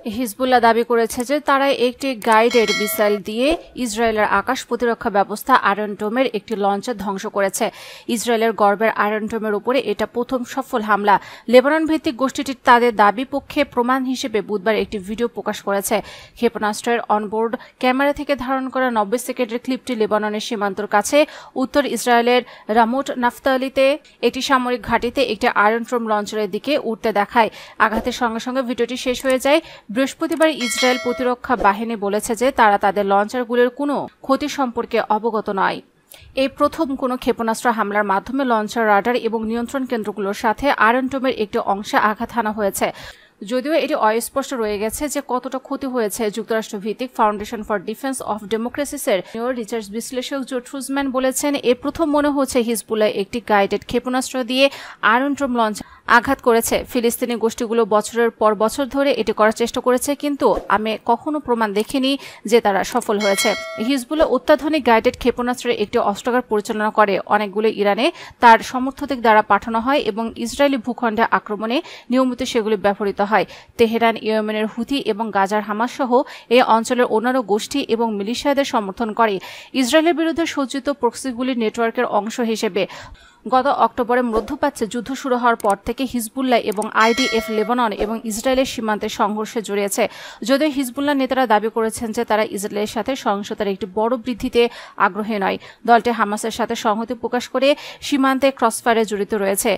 Hezbollah দাবি করেছে যে তারা একটি গাইডেড মিসাইল দিয়ে ইসরায়েলের আকাশ প্রতিরক্ষা ব্যবস্থা আয়রন ডোমের একটি লঞ্চার ধ্বংস করেছে। ইসরায়েলের গর্বের আয়রন ডোমের উপরে এটা প্রথম সফল হামলা। লেবানন ভিত্তিক গোষ্ঠীটি তাদের দাবি পক্ষে প্রমাণ হিসেবে বুধবার একটি ভিডিও প্রকাশ করেছে। ক্ষেপণাস্ত্রের অনবোর্ড ক্যামেরা থেকে ধারণ করা 90 সেকেন্ডের ক্লিপটি লেবাননের সীমান্তর কাছে উত্তর ইসরায়েলের রামোট নাফতালিতে একটি সামরিক ঘাঁটিতে একটি আয়রন ডোম লঞ্চারের দিকে উঠতে দেখায়। আঘাতের সঙ্গে সঙ্গে ভিডিওটি শেষ হয়ে যায়। বৃহস্পতিবার ইসরায়েল প্রতিরক্ষা বাহিনী বলেছে যে তারা তাদের লঞ্চারগুলোর কোনো ক্ষতি সম্পর্কে অবগত নয়। এই প্রথম কোনো ক্ষেপণাস্ত্র হামলার মাধ্যমে লঞ্চার, রাডার এবং নিয়ন্ত্রণ কেন্দ্রগুলোর সাথে আয়রন ডোমের একটি অংশে আঘাত হানা হয়েছে। যদিও এটি অস্পষ্ট রয়ে গেছে যে কতটা ক্ষতি হয়েছে। যুক্তরাষ্ট্র ভিত্তিক ফাউন্ডেশন ফর ডিফেন্স অফ ডেমোক্রেসিসের রিসার্চ বিশ্লেষক জো ট্রুজম্যান বলেছেন, এ প্রথম মনে হচ্ছে হিজবুল্লাহ একটি গাইডেড ক্ষেপণাস্ত্র দিয়ে আয়রন ডোম লঞ্চ আঘাত করেছে। ফিলিস্তিনি গোষ্ঠীগুলো বছরের পর বছর ধরে এটি করার চেষ্টা করেছে, কিন্তু আমি কখনো প্রমাণ দেখিনি যে তারা সফল হয়েছে। হিজবুল্লাহ অত্যাধুনিক গাইডেড ক্ষেপণাস্ত্রের একটি অস্ত্রাগার পরিচালনা করে। অনেকগুলো ইরানে তার সমর্থকদের দ্বারা পাঠানো হয় এবং ইসরায়েলি ভূখণ্ডে আক্রমণে নিয়মিত সেগুলি ব্যবহৃত হয়। তেহরান ইয়েমেনের হুথি এবং গাজার হামাস সহ এই অঞ্চলের অন্যান্য গোষ্ঠী এবং মিলিশিয়াদের সমর্থন করে। ইসরায়েলের বিরুদ্ধে সজ্জিত প্রক্সিগুলির নেটওয়ার্কের অংশ হিসেবে গত অক্টোবরে মধ্যপ্রাচ্যে যুদ্ধ শুরু হওয়ার পর থেকে হিজবুল্লাহ এবং আইডিএফ লেবানন এবং ইসরায়েলের সীমান্তে সংঘর্ষে জড়িয়েছে। যদিও হিজবুল্লাহ নেতারা দাবি করেছেন যে তারা ইসরায়েলের সাথে সহিংসতার একটি বড় বৃদ্ধিতে আগ্রহী নয়। দলটি হামাসের সাথে সংহতি প্রকাশ করে সীমান্তে ক্রসফায়ারে জড়িত রয়েছে।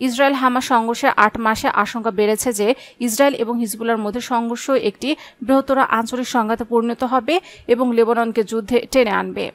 ইসরায়েল হামাস সংঘর্ষের 8 মাসে আশঙ্কা বেড়েছে যে ইসরায়েল এবং হিজবুল্লাহর মধ্যে সংঘর্ষ একটি বৃহত্তর আঞ্চলিক সংঘাতে পরিণত হবে এবং লেবাননকে যুদ্ধে টেনে আনবে।